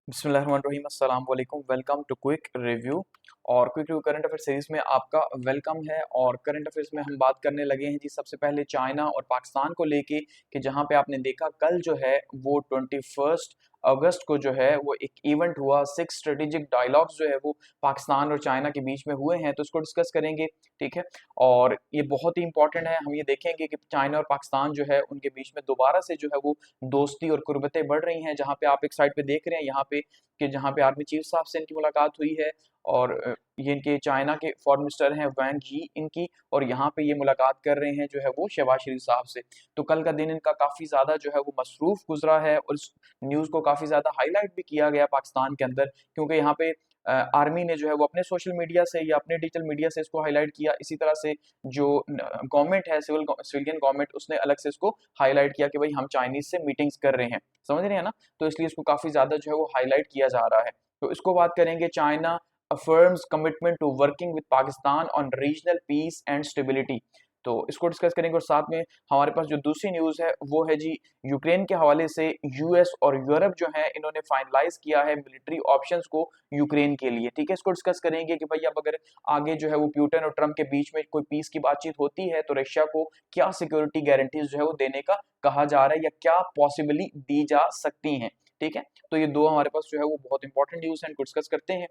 बिस्मिल्लाहिर्रहमानिर्रहीम अस्सलाम वालेकुम। Welcome to quick review. और quick review current affair series में आपका वेलकम है। और करंट अफेयर्स में हम बात करने लगे हैं जी सबसे पहले चाइना और पाकिस्तान को लेके कि जहां पे आपने देखा कल जो है वो 21 अगस्त को जो है वो एक इवेंट हुआ। 6 स्ट्रेटेजिक डायलॉग्स जो है वो पाकिस्तान और चाइना के बीच में हुए हैं, तो इसको डिस्कस करेंगे। ठीक है, और ये बहुत ही इंपॉर्टेंट है। हम ये देखेंगे कि चाइना और पाकिस्तान जो है उनके बीच में दोबारा से जो है वो दोस्ती और कुर्बतें बढ़ रही हैं। जहाँ पे आप एक साइड पे देख रहे हैं यहाँ पे कि जहाँ पे आर्मी चीफ साहब से इनकी मुलाकात हुई है, और ये इनके चाइना के फॉरेन मिनिस्टर हैं वैंग यी इनकी, और यहाँ पे ये मुलाकात कर रहे हैं जो है वो शहबाज शरीफ साहब से। तो कल का दिन इनका काफी ज्यादा जो है वो मसरूफ गुजरा है, और इस न्यूज को काफी ज्यादा हाईलाइट भी किया गया पाकिस्तान के अंदर, क्योंकि यहाँ पे आर्मी ने जो है वो अपने सोशल मीडिया से या अपने डिजिटल मीडिया से इसको हाईलाइट किया। इसी तरह से जो गवर्नमेंट है, सिविलियन गवर्नमेंट, उसने अलग से इसको हाईलाइट किया कि भाई हम चाइनीज से मीटिंग्स कर रहे हैं। समझ रहे हैं ना? तो इसलिए इसको काफी ज्यादा जो है वो हाईलाइट किया जा रहा है। तो इसको बात करेंगे। China affirms commitment to working with Pakistan on regional peace and stability। तो इसको डिस्कस करेंगे। और साथ में हमारे पास जो दूसरी न्यूज है वो है जी यूक्रेन के हवाले से। यूएस और यूरोप जो है इन्होंने फाइनलाइज किया है मिलिट्री ऑप्शंस को यूक्रेन के लिए। ठीक है, इसको डिस्कस करेंगे कि भाई अब अगर आगे जो है वो पुतिन और ट्रम्प के बीच में कोई पीस की बातचीत होती है तो रशिया को क्या सिक्योरिटी गारंटीज जो है वो देने का कहा जा रहा है, या क्या पॉसिबली दी जा सकती हैं। ठीक है, तो ये दो हमारे पास जो है वो बहुत इंपॉर्टेंट न्यूज है, इनको डिस्कस करते हैं।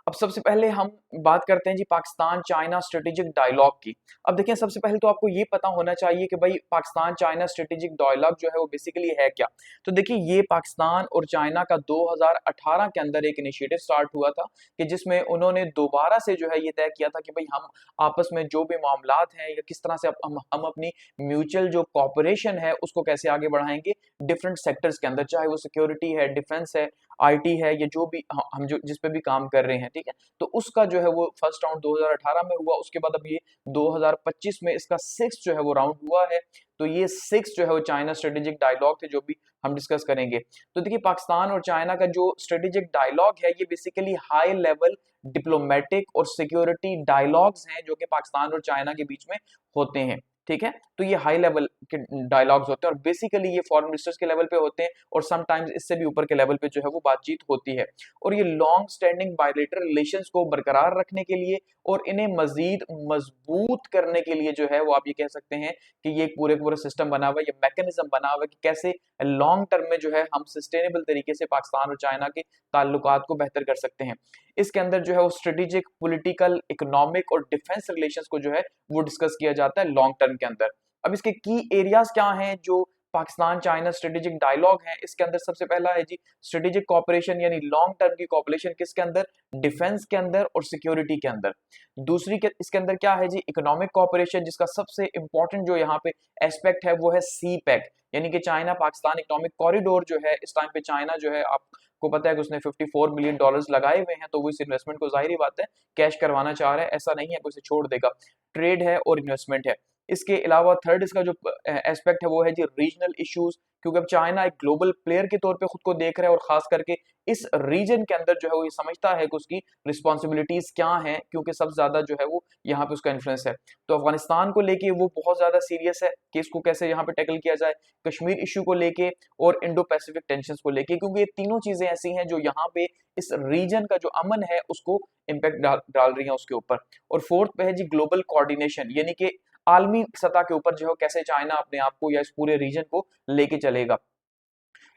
अब सबसे पहले हम बात करते हैं जी पाकिस्तान चाइना स्ट्रेटेजिक डायलॉग की। अब देखिए, सबसे पहले तो आपको ये पता होना चाहिए कि भाई पाकिस्तान चाइना स्ट्रेटेजिक डायलॉग जो है वो बेसिकली है क्या। तो देखिए, ये पाकिस्तान और चाइना का 2018 के अंदर एक इनिशिएटिव स्टार्ट हुआ था कि जिसमें उन्होंने दोबारा से जो है ये तय किया था कि भाई हम आपस में जो भी मामलात हैं या किस तरह से हम अपनी म्यूचुअल जो कॉपरेशन है उसको कैसे आगे बढ़ाएंगे डिफरेंट सेक्टर्स के अंदर, चाहे वो सिक्योरिटी है, डिफेंस है, आईटी है, या जो भी हम जो जिस पे भी काम कर रहे हैं। ठीक है, तो उसका जो है वो फर्स्ट राउंड 2018 में हुआ। उसके बाद अब ये 2025 में इसका 6 जो है वो राउंड हुआ है। तो ये 6 जो है वो चाइना स्ट्रेटेजिक डायलॉग थे जो भी हम डिस्कस करेंगे। तो देखिए, पाकिस्तान और चाइना का जो स्ट्रेटेजिक डायलॉग है ये बेसिकली हाई लेवल डिप्लोमेटिक और सिक्योरिटी डायलॉग्स हैं जो कि पाकिस्तान और चाइना के बीच में होते हैं। ठीक है, तो ये हाई लेवल के डायलॉग्स होते हैं, और बेसिकली ये फॉरेन मिनिस्टर्स के लेवल पे होते हैं, और समटाइम्स इससे भी ऊपर के लेवल पे जो है वो बातचीत होती है। और ये लॉन्ग स्टैंडिंग बायलेटरल रिलेशंस को बरकरार रखने के लिए और इन्हें मजीद मजबूत करने के लिए जो है वो आप ये कह सकते हैं कि ये एक पूरे पूरा सिस्टम बना हुआ है, ये मैकेनिज्म बना हुआ है कि कैसे लॉन्ग टर्म में जो है हम सस्टेनेबल तरीके से पाकिस्तान और चाइना के ताल्लुकात को बेहतर कर सकते हैं। इसके अंदर जो है वो स्ट्रेटेजिक, पॉलिटिकल, इकोनॉमिक और डिफेंस रिलेशंस को जो है वो डिस्कस किया जाता है लॉन्ग टर्म के अंदर। अब इसके की एरियाज क्या हैं जो पाकिस्तान चाइना स्ट्रेटेजिक डायलॉग है? इसके अंदर सबसे पहला है जी स्ट्रेटेजिक कॉपरेशन, यानी लॉन्ग टर्म की कॉपरेशन किसके अंदर? डिफेंस के अंदर और सिक्योरिटी के अंदर। दूसरी के इसके अंदर क्या है जी? इकोनॉमिक कॉपरेशन, जिसका सबसे इंपॉर्टेंट जो यहाँ पे एस्पेक्ट है वो है सी पैक, यानी कि चाइना पाकिस्तान इकोनॉमिक कॉरिडोर जो है। इस टाइम पे चाइना जो है आपको पता है कि उसने $54 मिलियन लगाए हुए हैं, तो वो इस इन्वेस्टमेंट को जाहिर ही बात है कैश करवाना चाह रहा है। ऐसा नहीं है कि उसे छोड़ देगा। ट्रेड है और इन्वेस्टमेंट है। इसके अलावा थर्ड इसका जो एस्पेक्ट है वो है जी रीजनल इश्यूज, क्योंकि अब चाइना एक ग्लोबल प्लेयर के तौर पे खुद को देख रहा है, और खास करके इस रीजन के अंदर जो है वो ये समझता है कि उसकी रिस्पॉन्सिबिलिटीज क्या हैं, क्योंकि सबसे ज्यादा जो है वो यहाँ पे उसका इन्फ्लुएंस है। तो अफगानिस्तान को लेके वो बहुत ज्यादा सीरियस है कि इसको कैसे यहाँ पे टैकल किया जाए, कश्मीर इशू को लेके और इंडो पैसिफिक टेंशन को लेके, क्योंकि ये तीनों चीजें ऐसी हैं जो यहाँ पे इस रीजन का जो अमन है उसको इम्पैक्ट डाल रही है उसके ऊपर। और फोर्थ पे है जी ग्लोबल कोऑर्डिनेशन, यानी कि आलमी सतह के ऊपर जो है कैसे चाइना अपने आप को या इस पूरे रीजन को लेके चलेगा।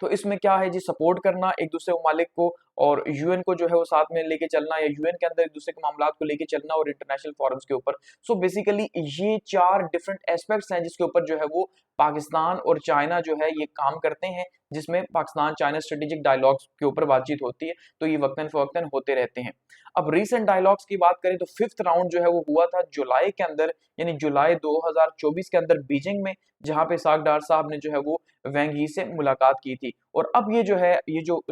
तो इसमें क्या है जी? सपोर्ट करना एक दूसरे ममालिक को, और यूएन को जो है वो साथ में लेके चलना, या यूएन के अंदर एक दूसरे के मामलात को लेके चलना, और इंटरनेशनल फोरम्स के ऊपर। सो बेसिकली ये 4 डिफरेंट एस्पेक्ट्स हैं जिसके ऊपर जो है वो पाकिस्तान और चाइना जो है ये काम करते हैं, जिसमें पाकिस्तान चाइना स्ट्रेटेजिक डायलॉग्स के ऊपर बातचीत होती है। तो ये वक्तन फवक्तन होते रहते हैं। अब रीसेंट डायलॉग्स की बात करें तो 5th राउंड जो है वो हुआ था जुलाई के अंदर, यानी जुलाई 2024 के अंदर बीजिंग में, जहां पे इसाक डार साहब ने जो है वो वैंग यी से मुलाकात की थी। और अब ये जो है ये जो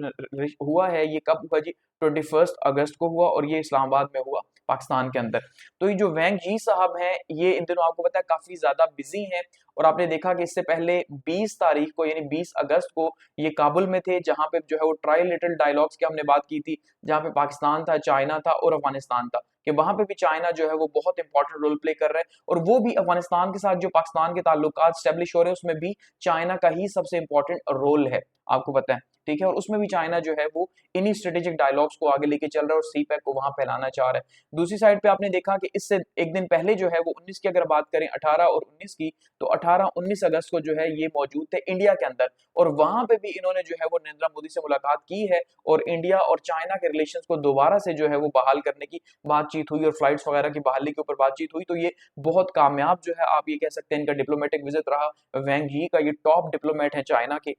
हुआ है ये कब हुआ जी? 21 अगस्त को हुआ, और ये इस्लामाबाद में हुआ पाकिस्तान के अंदर। तो ये जो वैंग यी साहब हैं ये इन दिनों आपको पता है काफी ज्यादा बिजी हैं, और आपने देखा कि इससे पहले 20 तारीख को यानी 20 अगस्त को ये काबुल में थे, जहां पे जो है वो ट्राइलेटरल डायलॉग्स की हमने बात की थी, जहां पे पाकिस्तान था, चाइना था और अफगानिस्तान था, कि वहां पे भी चाइना जो है वो बहुत इंपॉर्टेंट रोल प्ले कर रहा है, और वो भी अफगानिस्तान के साथ जो पाकिस्तान के ताल्लुकात स्टेब्लिश हो रहे हैं उसमें भी चाइना का ही सबसे इंपॉर्टेंट रोल है, आपको पता है। ठीक है, और उसमें भी चाइना जो है वो इन्हीं स्ट्रेटेजिक डायलॉग्स को आगे लेके चल रहा है और सी पैक को वहां फैलाना चाह रहा है। दूसरी साइड पे आपने देखा कि इससे एक दिन पहले जो है वो 19 की अगर बात करें, 18 और 19 की, तो 18-19 अगस्त को जो है ये मौजूद थे इंडिया के अंदर, और वहां पे भी इन्होंने जो है वो नरेंद्र मोदी से मुलाकात की है और इंडिया और चाइना के रिलेशंस को दोबारा से जो है वो बहाल करने की बातचीत हुई और फ्लाइट्स वगैरह की बहाली के ऊपर बातचीत हुई। तो ये बहुत कामयाब जो है आप ये कह सकते हैं इनका डिप्लोमेटिक विजिट रहा। वैंग यी का ये टॉप डिप्लोमेट है चाइना के।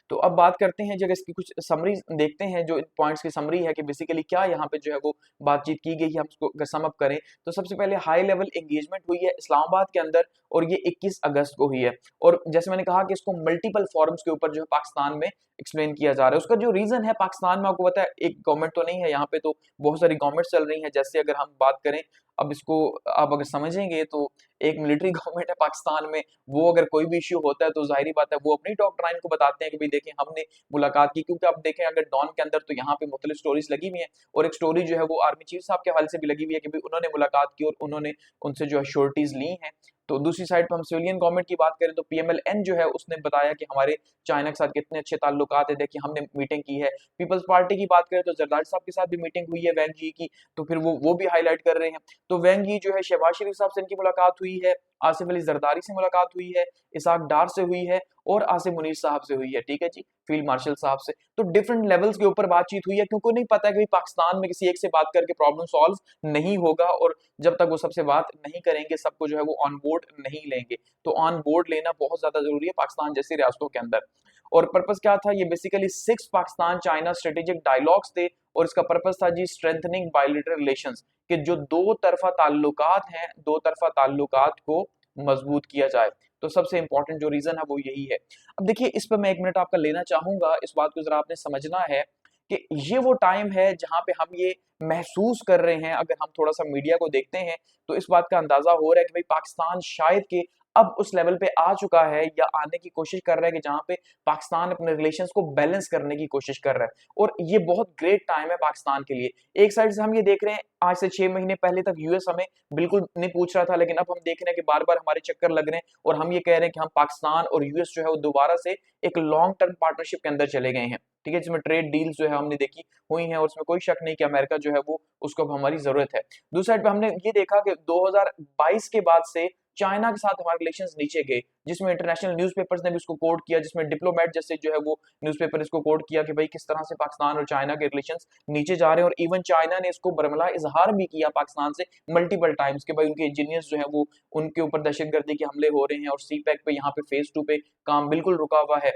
तो अब बात करते हैं, जब इसकी कुछ समरी देखते हैं, जो पॉइंट्स की समरी है कि बेसिकली क्या यहाँ पे जो है वो बातचीत की गई है, हम इसको अगर सम अप करें तो सबसे पहले हाई लेवल एंगेजमेंट हुई है इस्लामाबाद के अंदर और ये 21 अगस्त को हुई है। और जैसे मैंने कहा कि इसको मल्टीपल फॉरम्स के ऊपर जो है पाकिस्तान में एक्सप्लेन किया जा रहा है। उसका जो रीजन है, पाकिस्तान में आपको पता है एक गवर्नमेंट तो नहीं है यहाँ पे, तो बहुत सारी गवर्नमेंट चल रही है। जैसे अगर हम बात करें, अब इसको आप अगर समझेंगे तो एक मिलिट्री गवर्नमेंट है पाकिस्तान में, वो अगर कोई भी इश्यू होता है तो जाहिर बात है वो अपनी टॉप लाइन को बताते हैं कि भाई देखें हमने मुलाकात की। क्योंकि आप देखें अगर डॉन के अंदर तो यहाँ पे मुख्तलिफ स्टोरीज लगी हुई हैं, और एक स्टोरी जो है वो आर्मी चीफ साहब के हवाले से भी लगी हुई है कि भाई उन्होंने मुलाकात की और उन्होंने उनसे जो है श्योरिटीज ली हैं। तो दूसरी साइड पर हम सिविलियन गवर्नमेंट की बात करें तो पीएमएलएन जो है उसने बताया कि हमारे चाइना के साथ कितने अच्छे ताल्लुकात है, देखिए हमने मीटिंग की है। पीपल्स पार्टी की बात करें तो जरदारी साहब के साथ भी मीटिंग हुई है वैंग जी की, तो फिर वो भी हाईलाइट कर रहे हैं। तो वैंग जी जो है शहबाज शरीफ साहब से इनकी मुलाकात हुई है, आसिफ अली जरदारी से मुलाकात हुई है, इसाक डार से हुई है और आसिम मुनीर साहब से हुई है, ठीक है जी, फील्ड मार्शल साहब से। तो डिफरेंट लेवल्स के ऊपर बातचीत हुई है, क्योंकि नहीं पता कि पाकिस्तान में किसी एक से बात करके प्रॉब्लम सॉल्व नहीं होगा, और जब तक वो सबसे बात नहीं करेंगे, सबको जो है वो ऑन बोर्ड नहीं लेंगे। तो ऑन बोर्ड लेना बहुत ज्यादा जरूरी है पाकिस्तान जैसी रियासतों के अंदर। और पर्पस क्या था, ये basically 6 Pakistan China strategic dialogues थे, और इसका पर्पस था जी स्ट्रेंथनिंग बायलैटरल रिलेशंस, कि जो दो तरफा ताल्लुकात हैं, दो तरफा ताल्लुकात को मजबूत किया जाए। तो सबसे इंपॉर्टेंट जो रीजन है वो यही है। अब देखिए इस पर मैं 1 मिनट आपका लेना चाहूंगा, इस बात को जरा आपने समझना है कि ये वो टाइम है जहां पे हम ये महसूस कर रहे हैं। अगर हम थोड़ा सा मीडिया को देखते हैं तो इस बात का अंदाजा हो रहा है कि भाई पाकिस्तान शायद के अब उस लेवल पे आ चुका है या आने की कोशिश कर रहा है कि जहां पे पाकिस्तान अपने रिलेशंस को बैलेंस करने की कोशिश कर रहा है, और ये बहुत ग्रेट टाइम है पाकिस्तान के लिए। एक साइड से हम ये देख रहे हैं, आज से 6 महीने पहले तक यूएस हमें बिल्कुल नहीं पूछ रहा था, लेकिन अब हम देख रहे हैं कि बार बार हमारे चक्कर लग रहे हैं और हम ये कह रहे हैं कि हम पाकिस्तान और यूएस जो है वो दोबारा से एक लॉन्ग टर्म पार्टनरशिप के अंदर चले गए हैं, ठीक है, जिसमें ट्रेड डील्स जो है हमने देखी हुई हैं, और उसमें कोई शक नहीं कि अमेरिका जो है वो उसको अब हमारी जरूरत है। दूसरी साइड पे हमने ये देखा कि 2022 के बाद से चाइना के साथ हमारे रिलेशंस नीचे गए, जिसमें इंटरनेशनल न्यूज़पेपर्स ने भी इसको कोट किया, जिसमें डिप्लोमेट जैसे जो है वो न्यूज़पेपर इसको कोट किया कि भाई किस तरह से पाकिस्तान और चाइना के रिलेशंस नीचे जा रहे हैं। और इवन चाइना ने इसको बरमला इजहार भी किया पाकिस्तान से मल्टीपल टाइम्स कि भाई उनके इंजीनियर्स जो है वो उनके ऊपर दहशतगर्दी के हमले हो रहे हैं, और सी पैक पे यहाँ पे फेज 2 पे काम बिल्कुल रुका हुआ है,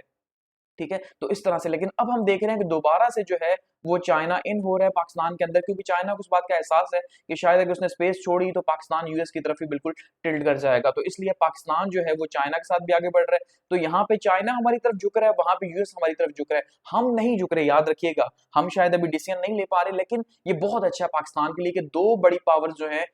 ठीक है। तो इस तरह से, लेकिन अब हम देख रहे हैं कि दोबारा से जो है वो चाइना इन हो रहा है पाकिस्तान के अंदर, क्योंकि चाइना को उस बात का एहसास है कि शायद अगर उसने स्पेस छोड़ी तो पाकिस्तान यूएस की तरफ ही बिल्कुल टिल्ट कर जाएगा। तो इसलिए पाकिस्तान जो है वो चाइना के साथ भी आगे बढ़ रहा है। तो यहाँ पे चाइना हमारी तरफ झुक रहा है, वहां पे यूएस हमारी तरफ झुक रहा है, हम नहीं झुक रहे, याद रखिएगा। हम शायद अभी डिसीजन नहीं ले पा रहे, लेकिन ये बहुत अच्छा है पाकिस्तान के लिए कि दो बड़ी पावर्स जो है,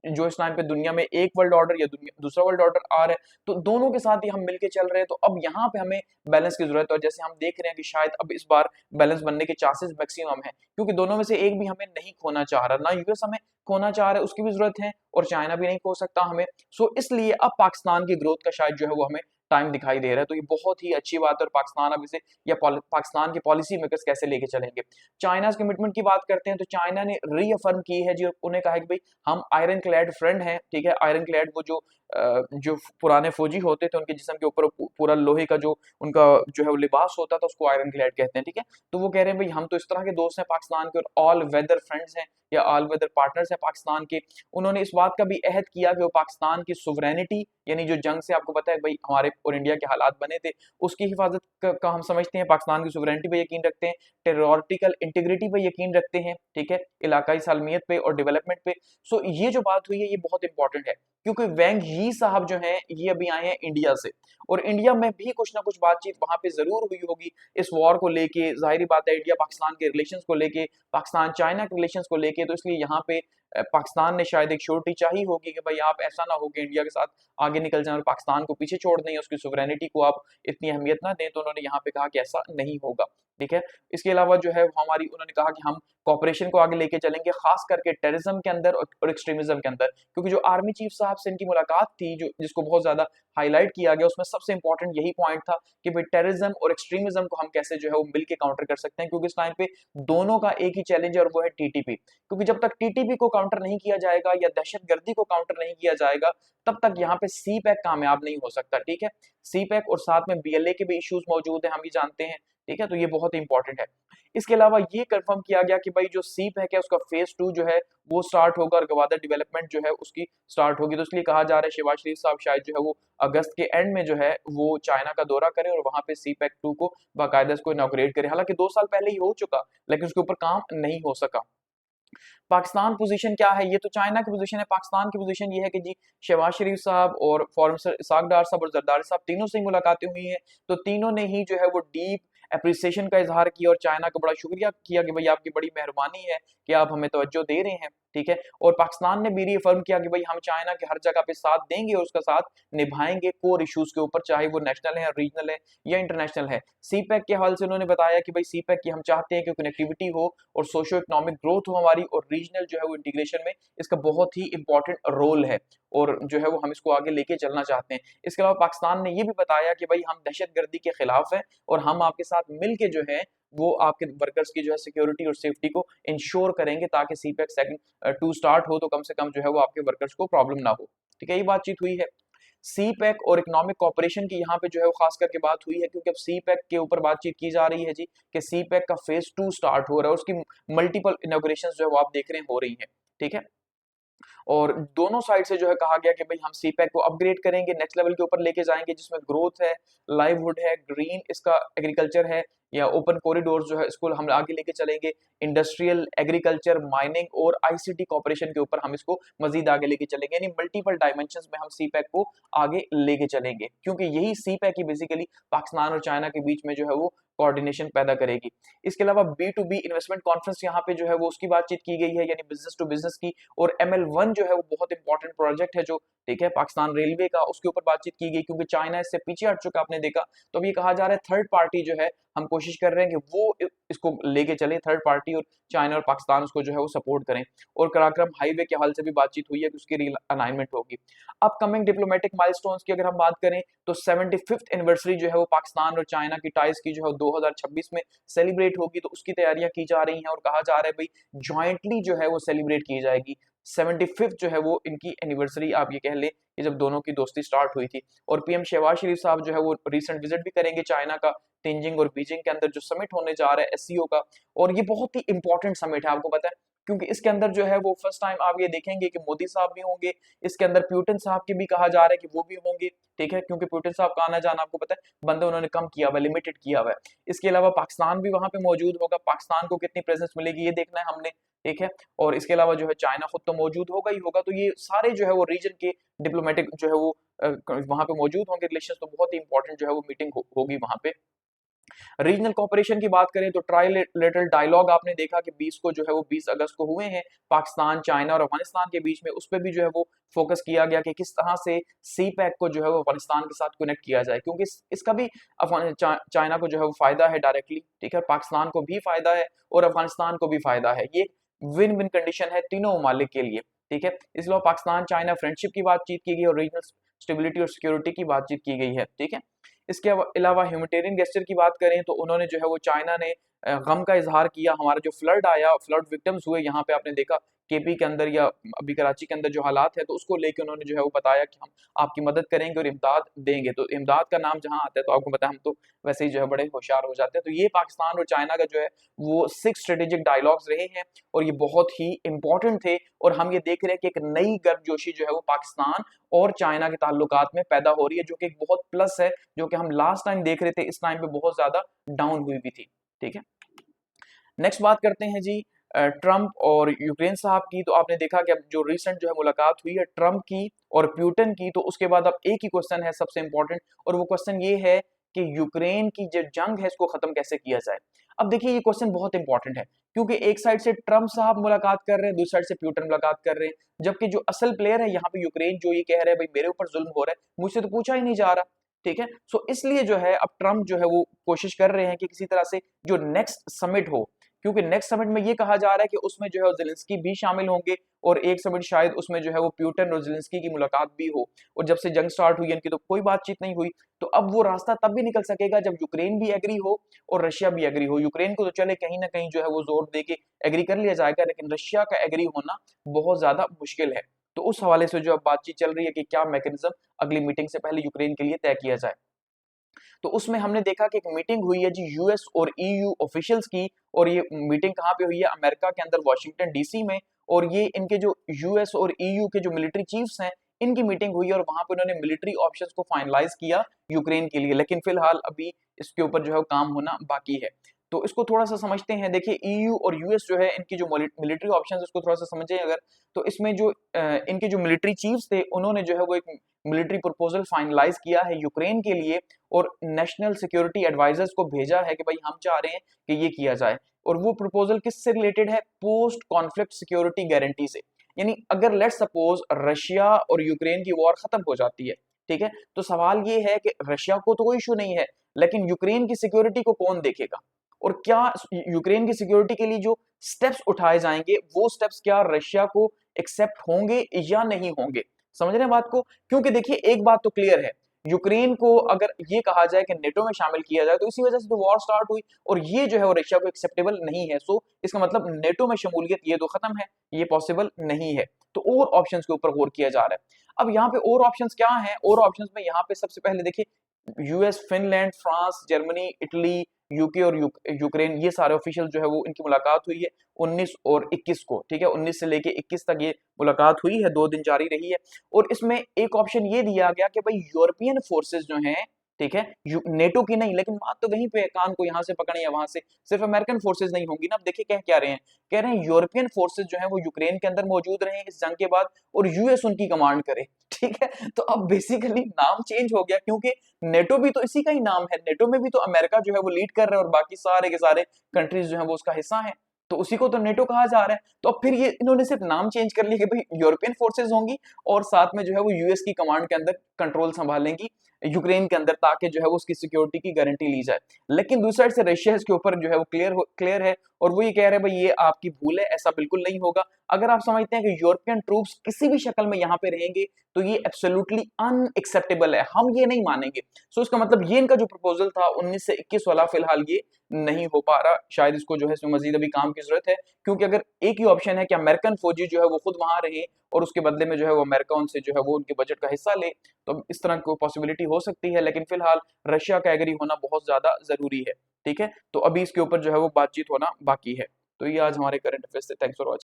जो इस टाइम पे दुनिया में एक वर्ल्ड ऑर्डर या दूसरा वर्ल्ड ऑर्डर आ रहा है, तो दोनों के साथ ही हम मिलके चल रहे हैं। तो अब यहाँ पे हमें बैलेंस की जरूरत है, और जैसे हम देख रहे हैं कि शायद अब इस बार बैलेंस बनने के चांसेस मैक्सिमम है, क्योंकि दोनों में से एक भी हमें नहीं खोना चाह रहा, ना यूएस हमें खोना चाह रहा है, उसकी भी जरूरत है, और चाइना भी नहीं खो सकता हमें। सो इसलिए अब पाकिस्तान की ग्रोथ का शायद जो है वो हमें टाइम दिखाई दे रहा है। तो ये बहुत ही अच्छी बात है, और पाकिस्तान अब इसे या पाकिस्तान के पॉलिसी मेकर्स कैसे लेके चलेंगे। चाइना कमिटमेंट की बात करते हैं तो चाइना ने रीअफर्म की है जी, उन्हें कहा है कि भाई हम आयरन क्लैड फ्रेंड हैं, ठीक है। आयरन क्लैड वो जो पुराने फौजी होते थे उनके जिस्म के ऊपर पूरा लोहे का जो उनका जो है वो लिबास होता था, उसको आयरन क्लैड कहते हैं, ठीक है। तो वो कह रहे हैं भाई हम तो इस तरह के दोस्त हैं पाकिस्तान के, और ऑल वेदर फ्रेंड्स हैं या ऑल वेदर पार्टनर्स हैं पाकिस्तान के। उन्होंने इस बात का भी अहद किया कि वो पाकिस्तान की सुवरेनिटी, यानी जो जंग से आपको पता है भाई हमारे और इंडिया के हालात बने थे, उसकी हिफाजत का हम समझते हैं, पाकिस्तान की सुवरेनिटी पे यकीन रखते हैं, टेरिटोरियल इंटीग्रिटी पे यकीन रखते हैं, ठीक है, इलाकाई सालमियत पे और डेवलपमेंट पे। सो ये जो बात हुई है ये बहुत इंपॉर्टेंट है, क्योंकि वैंग यी साहब जो हैं ये अभी आए हैं इंडिया से, और इंडिया में भी कुछ ना कुछ बातचीत वहां पे जरूर हुई होगी इस वॉर को लेके। जाहिर बात है इंडिया पाकिस्तान के रिलेशंस को लेके, पाकिस्तान चाइना के रिलेशंस को लेके, तो इसलिए यहाँ पे पाकिस्तान ने शायद एक श्योरिटी चाहिए होगी कि भाई आप ऐसा ना हो कि इंडिया के साथ आगे निकल जाए और पाकिस्तान को पीछे छोड़ दें, उसकी सोवरेनिटी को आप इतनी अहमियत ना दें, तो उन्होंने यहाँ पे कहा कि ऐसा नहीं होगा। ठीक है, इसके अलावा जो है हमारी उन्होंने कहा कि हम कॉपरेशन को आगे लेके चलेंगे, खास करके टेररिज्म के अंदर और एक्सट्रीमिज्म के अंदर, क्योंकि जो आर्मी चीफ साहब से इनकी मुलाकात थी, जो जिसको बहुत ज्यादा हाईलाइट किया गया, उसमें सबसे इंपॉर्टेंट यही पॉइंट था कि भाई टेररिज्म और एक्सट्रीमिज्म को हम कैसे जो है वो मिलके काउंटर कर सकते हैं, क्योंकि इस टाइम पे दोनों का एक ही चैलेंज है और वो है टीटीपी। क्योंकि जब तक टीटीपी को काउंटर नहीं किया जाएगा या दहशतगर्दी को काउंटर नहीं किया जाएगा, तब तक यहाँ पे सी पैक कामयाब नहीं हो सकता। ठीक है, सी पैक और साथ में बीएलए के भी इश्यूज मौजूद है, हम ये जानते हैं। ठीक है, तो ये बहुत इंपॉर्टेंट है। इसके अलावा ये कंफर्म किया गया कि भाई जो सी पैक है उसका फेज 2 जो है वो स्टार्ट होगा और गवादर डेवलपमेंट जो है उसकी स्टार्ट होगी। तो इसलिए कहा जा रहा है शहबाज शरीफ साहब शायद जो है वो अगस्त के एंड में जो है वो चाइना का दौरा करें और वहां पे सी पैक 2 को बाकायदा इसको इनॉग्रेट करें। हालांकि 2 साल पहले ही हो चुका, लेकिन उसके ऊपर काम नहीं हो सका। पाकिस्तान पोजीशन क्या है, ये तो चाइना की पोजीशन है। पाकिस्तान की पोजीशन ये है कि जी शहबाज शरीफ साहब और फॉरेन मिनिस्टर इसाक डार साहब और जरदारी साहब तीनों से मुलाकातें हुई हैं, तो तीनों ने ही जो है वो डीप अप्रिसिएशन का इजहार किया और चाइना का बड़ा शुक्रिया किया कि भाई आपकी बड़ी मेहरबानी है कि आप हमें तवज्जो दे रहे हैं। ठीक है, और पाकिस्तान ने भी रिअफर्म किया कि भाई हम चाइना के हर जगह पे साथ देंगे और उसका साथ निभाएंगे कोर इश्यूज के ऊपर, चाहे वो नेशनल है, रीजनल है या इंटरनेशनल है। सी पैक के हवाले से उन्होंने बताया कि भाई सी पैक की हम चाहते हैं कि कनेक्टिविटी हो और सोशो इकोनॉमिक ग्रोथ हो हमारी, और रीजनल जो है वो इंटीग्रेशन में इसका बहुत ही इंपॉर्टेंट रोल है और जो है वो हम इसको आगे लेके चलना चाहते हैं। इसके अलावा पाकिस्तान ने ये भी बताया कि भाई हम दहशतगर्दी के खिलाफ हैं और हम आपके साथ मिल के जो है वो आपके वर्कर्स की जो है सिक्योरिटी और सेफ्टी को इंश्योर करेंगे, ताकि सी पैक सेकंड 2 स्टार्ट हो तो कम से कम जो है वो आपके वर्कर्स को प्रॉब्लम ना हो। ठीक है, ये बातचीत हुई है। सी पैक और इकोनॉमिक कॉपरेशन की यहाँ पे जो है वो खास करके बात हुई है, क्योंकि अब सी पैक के ऊपर बातचीत की जा रही है जी कि सी पैक का फेज 2 स्टार्ट हो रहा है, उसकी मल्टीपल इनॉग्रेशन जो है वो आप देख रहे हैं हो रही है। ठीक है, और दोनों साइड से जो है कहा गया कि भाई हम सी पैक को अपग्रेड करेंगे, नेक्स्ट लेवल के ऊपर लेके जाएंगे, जिसमें ग्रोथ है, लाइवहुड है, ग्रीन इसका एग्रीकल्चर है या ओपन कॉरिडोर जो है इसको हम आगे लेके चलेंगे, इंडस्ट्रियल, एग्रीकल्चर, माइनिंग और आईसीटी कॉपरेशन के ऊपर हम इसको मजीद आगे लेके चलेंगे, यानी मल्टीपल डायमेंशंस में हम सी पैक को आगे लेके चलेंगे, क्योंकि यही सी पैक ही बेसिकली पाकिस्तान और चाइना के बीच में जो है वो कोऑर्डिनेशन पैदा करेगी। इसके अलावा B2B इन्वेस्टमेंट कॉन्फ्रेंस यहाँ पे जो है वो उसकी बातचीत की गई है, यानी बिजनेस टू बिजनेस की, और ML1 जो है वो बहुत इंपॉर्टेंट प्रोजेक्ट है जो, ठीक है, पाकिस्तान रेलवे का, उसके ऊपर बातचीत की गई, क्योंकि चाइना इससे पीछे हट चुका आपने देखा। तो अब ये कहा जा रहा है थर्ड पार्टी जो है हम कोशिश कर रहे हैं कि वो इसको लेके चले, थर्ड पार्टी, और चाइना और पाकिस्तान उसको जो है वो सपोर्ट करें। और कराक्रम हाईवे के हाल से भी बातचीत हुई है कि उसकी री अलाइनमेंट होगी। अपकमिंग डिप्लोमेटिक माइलस्टोन्स की अगर हम बात करें तो 75th एनिवर्सरी जो है वो पाकिस्तान और चाइना की टाइज की जो है 2026 में सेलिब्रेट होगी, तो उसकी तैयारियां की जा रही हैं और कहा जा रहा है भाई ज्वाइंटली जो है वो सेलिब्रेट की जाएगी। 75th जो है वो इनकी एनिवर्सरी आप ये कह लें कि जब दोनों की दोस्ती स्टार्ट हुई थी। और पीएम शहबाज शरीफ साहब जो है वो रिसेंट विजिट भी करेंगे चाइना का, तेंजिंग और बीजिंग के अंदर जो समिट होने जा रहा है एससीओ का, और ये बहुत ही इंपॉर्टेंट समिट है, आपको पता है, क्योंकि इसके अंदर जो है वो फर्स्ट टाइम आप ये देखेंगे कि मोदी साहब भी होंगे, इसके अंदर प्यूटन साहब के भी कहा जा रहा है कि वो भी होंगे। ठीक है, क्योंकि प्यूटन साहब का आना जाना आपको पता है बंदा उन्होंने कम किया हुआ है, लिमिटेड किया हुआ है। इसके अलावा पाकिस्तान भी वहां पे मौजूद होगा, पाकिस्तान को कितनी प्रेजेंस मिलेगी ये देखना है हमने। ठीक है, और इसके अलावा जो है चाइना खुद तो मौजूद होगा ही होगा, तो ये सारे जो है वो रीजन के डिप्लोमेटिक जो है वो वहां पे मौजूद होंगे, रिलेशन, तो बहुत ही इंपॉर्टेंट जो है वो मीटिंग होगी वहां पे। रीजनल कॉपरेशन की बात करें तो ट्राइलेटरल डायलॉग आपने देखा कि 20 को जो है वो 20 अगस्त को हुए हैं पाकिस्तान, चाइना और अफगानिस्तान के बीच में, उस पर भी जो है वो फोकस किया गया कि किस तरह से सी पैक को जो है वो अफगानिस्तान के साथ कनेक्ट किया जाए, क्योंकि इसका भी चाइना को जो है वो फायदा है डायरेक्टली, ठीक है, पाकिस्तान को भी फायदा है और अफगानिस्तान को भी फायदा है। ये विन विन कंडीशन है तीनों ममालिक के लिए। ठीक है, इसलिए पाकिस्तान चाइना फ्रेंडशिप की बातचीत की गई और रीजनल स्टेबिलिटी और सिक्योरिटी की बातचीत की गई है। ठीक है, इसके अलावा ह्यूमैनिटेरियन गेस्चर की बात करें तो उन्होंने जो है वो चाइना ने गम का इजहार किया, हमारा जो फ्लड आया, फ्लड विक्टिम्स हुए यहाँ पे आपने देखा केपी के अंदर या अभी कराची के अंदर जो हालात है, तो उसको लेके उन्होंने जो है वो बताया कि हम आपकी मदद करेंगे और इमदाद देंगे। तो इमदाद का नाम जहाँ आता है तो आपको पता है हम तो वैसे ही जो है बड़े होशियार हो जाते हैं। तो ये पाकिस्तान और चाइना का जो है वो 6 स्ट्रेटेजिक डायलॉग्स रहे हैं और ये बहुत ही इंपॉर्टेंट थे, और हम ये देख रहे हैं कि एक नई गर्मजोशी जो है वो पाकिस्तान और चाइना के ताल्लुकात में पैदा हो रही है, जो कि एक बहुत प्लस है, जो कि हम लास्ट टाइम देख रहे थे इस टाइम पे बहुत ज्यादा डाउन हुई भी थी। ठीक है, नेक्स्ट बात करते हैं जी ट्रंप और यूक्रेन साहब की। तो आपने देखा कि अब जो रिसेंट जो है मुलाकात हुई है ट्रंप की और प्यूटन की, तो उसके बाद अब एक ही क्वेश्चन है सबसे इंपॉर्टेंट, और वो क्वेश्चन ये है कि यूक्रेन की जो जंग है इसको खत्म कैसे किया जाए। अब देखिए ये क्वेश्चन बहुत इंपॉर्टेंट है, क्योंकि एक साइड से ट्रंप साहब मुलाकात कर रहे हैं, दूसरी साइड से प्यूटन मुलाकात कर रहे हैं, जबकि जो असल प्लेयर है यहाँ पे यूक्रेन, जो ये कह रहे हैं भाई मेरे ऊपर जुल्म हो रहा है, मुझसे तो पूछा ही नहीं जा रहा। ठीक है। सो इसलिए जो है अब ट्रम्प जो है वो कोशिश कर रहे हैं कि किसी तरह से जो नेक्स्ट समिट हो, क्योंकि नेक्स्ट समिट में ये कहा जा रहा है कि उसमें जो है ज़ेलेंस्की भी शामिल होंगे और एक समिट शायद उसमें जो है वो पुतिन और ज़ेलेंस्की की मुलाकात भी हो। और जब से जंग स्टार्ट हुई इनकी तो कोई बातचीत नहीं हुई, तो अब वो रास्ता तब भी निकल सकेगा जब यूक्रेन भी एग्री हो और रशिया भी एग्री हो। यूक्रेन को तो चले कहीं ना कहीं जो है वो जोर दे के एग्री कर लिया जाएगा, लेकिन रशिया का एग्री होना बहुत ज्यादा मुश्किल है। तो उस हवाले से जो अब बातचीत चल रही है कि क्या मैकेनिज्म अगली मीटिंग से पहले यूक्रेन के लिए तय किया जाए। तो उसमें हमने देखा कि एक मीटिंग हुई है जी यूएस और ईयू ऑफिशियल्स की, और ये मीटिंग कहाँ पे हुई है? अमेरिका के अंदर वाशिंगटन डीसी में। और ये इनके जो यूएस और ईयू के जो मिलिट्री चीफ्स हैं इनकी मीटिंग हुई है, और वहां पे उन्होंने मिलिट्री ऑप्शंस को फाइनलाइज किया यूक्रेन के लिए। लेकिन फिलहाल अभी इसके ऊपर जो है काम होना बाकी है। तो इसको थोड़ा सा समझते हैं। देखिए ईयू और यूएस जो है इनकी जो मिलिट्री ऑप्शंस इसको थोड़ा सा समझें अगर, तो इसमें जो इनके जो मिलिट्री चीफ्स थे उन्होंने जो है वो एक मिलिट्री प्रपोजल फाइनलाइज किया है यूक्रेन के लिए, और नेशनल सिक्योरिटी एडवाइजर्स को भेजा है कि भाई हम चाह रहे हैं कि ये किया जाए। और वो प्रपोजल किससे रिलेटेड है? पोस्ट कॉन्फ्लिक्ट सिक्योरिटी गारंटी से। यानी अगर लेट सपोज रशिया और यूक्रेन की वॉर खत्म हो जाती है, ठीक है, तो सवाल ये है कि रशिया को तो कोई इशू नहीं है, लेकिन यूक्रेन की सिक्योरिटी को कौन देखेगा? और क्या यूक्रेन की सिक्योरिटी के लिए जो स्टेप्स उठाए जाएंगे वो स्टेप्स क्या रशिया को एक्सेप्ट होंगे या नहीं होंगे? समझ रहे हैं बात को? क्योंकि देखिए एक बात तो क्लियर है, यूक्रेन को अगर ये कहा जाए कि नेटो में शामिल किया जाए तो इसी वजह से तो वॉर स्टार्ट हुई, और ये जो है वो रशिया को एक्सेप्टेबल नहीं है। सो इसका मतलब नेटो में शमूलियत ये तो खत्म है, ये पॉसिबल नहीं है। तो और ऑप्शंस के ऊपर गौर किया जा रहा है। अब यहाँ पे और ऑप्शंस क्या हैं? और ऑप्शंस में यहाँ पे सबसे पहले देखिए US, Finland, France, Germany, Italy, UK और यूक्रेन, ये सारे ऑफिशियल जो है वो इनकी मुलाकात हुई है 19 और 21 को, ठीक है, 19 से लेके 21 तक ये मुलाकात हुई है, 2 दिन जारी रही है। और इसमें एक ऑप्शन ये दिया गया कि भाई यूरोपियन फोर्सेस जो हैं, ठीक है, नेटो की नहीं, लेकिन बात तो वहीं पे है, कान को यहाँ से पकड़े या वहां से, सिर्फ अमेरिकन फोर्सेस नहीं होंगी ना। अब देखिए कह क्या रहे हैं, कह रहे हैं यूरोपियन फोर्सेस जो है वो यूक्रेन के अंदर मौजूद रहे इस जंग के बाद, और यूएस उनकी कमांड करे, ठीक है। तो अब बेसिकली नाम चेंज हो गया, क्योंकि नेटो भी तो इसी का ही नाम है, नेटो में भी तो अमेरिका जो है वो लीड कर रहा है और बाकी सारे के सारे कंट्रीज जो है वो उसका हिस्सा है, तो उसी को तो नेटो कहा जा रहा है। तो अब फिर ये इन्होंने सिर्फ नाम चेंज कर लिया कि भाई यूरोपियन फोर्सेज होंगी और साथ में जो है वो यूएस की कमांड के अंदर कंट्रोल संभालेंगी यूक्रेन के अंदर, ताकि जो है वो उसकी सिक्योरिटी की गारंटी ली जाए। लेकिन दूसरी साइड से रशिया इसके ऊपर जो है वो क्लियर है, और वो ये कह रहे हैं भाई ये आपकी भूल है, ऐसा बिल्कुल नहीं होगा। अगर आप समझते हैं कि यूरोपियन ट्रूप्स किसी भी शक्ल में यहाँ पे रहेंगे तो ये एब्सोल्युटली अनएक्सेप्टेबल है, हम ये नहीं मानेंगे। सो इसका मतलब ये इनका जो प्रपोजल था 19 से 21 वाला फिलहाल ये नहीं हो पा रहा, शायद इसको जो है इसमें मजीद अभी काम की जरूरत है। क्योंकि अगर एक ही ऑप्शन है कि अमेरिकन फौजी जो है वो खुद वहां रहे और उसके बदले में जो है वो अमेरिका उनसे जो है वो उनके बजट का हिस्सा ले, तो इस तरह की पॉसिबिलिटी हो सकती है। लेकिन फिलहाल रशिया का एग्री होना बहुत ज्यादा जरूरी है, ठीक है। तो अभी इसके ऊपर जो है वो बातचीत होना बाकी है। तो ये आज हमारे करंट अफेयर्स थे। Thanks for watching.